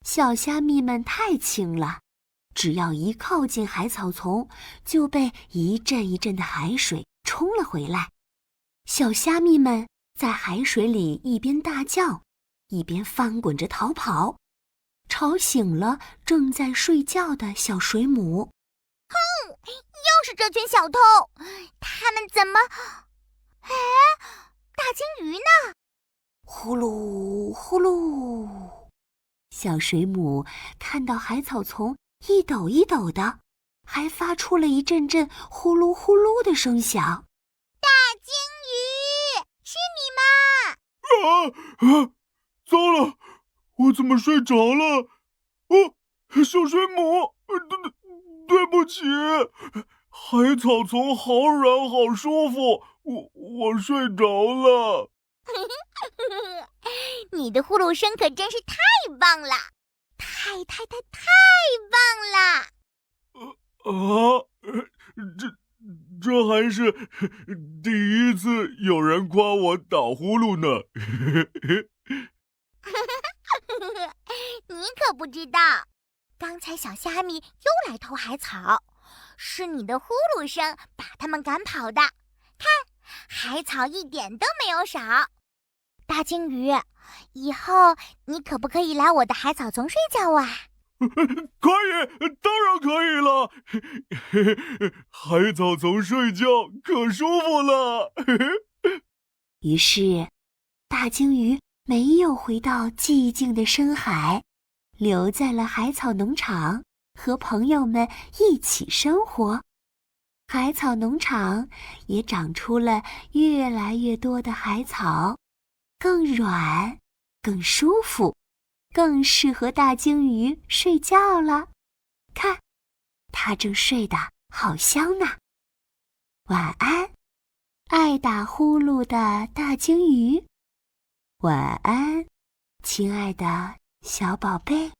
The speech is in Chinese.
小虾米们太轻了，只要一靠近海草丛，就被一阵一阵的海水冲了回来。小虾米们在海水里一边大叫，一边翻滚着逃跑，吵醒了正在睡觉的小水母。哼，又是这群小偷！他们怎么……哎，大鲸鱼呢？呼噜呼噜，小水母看到海草丛一抖一抖的，还发出了一阵阵呼噜呼噜的声响。大鲸鱼，是你吗？糟了，我怎么睡着了？小水母，对不起，海草丛好软好舒服，我睡着了。你的呼噜声可真是太棒了，太棒了！这还是第一次有人夸我打呼噜呢。你可不知道，刚才小虾米又来偷海草，是你的呼噜声把它们赶跑的。看，海草一点都没有少。大鲸鱼，以后你可不可以来我的海草丛睡觉啊？可以，当然可以了。海草丛睡觉可舒服了。于是，大鲸鱼没有回到寂静的深海，留在了海草农场，和朋友们一起生活。海草农场也长出了越来越多的海草，更软，更舒服，更适合大鲸鱼睡觉了。看，它正睡得好香呢。晚安，爱打呼噜的大鲸鱼。晚安，亲爱的小宝贝。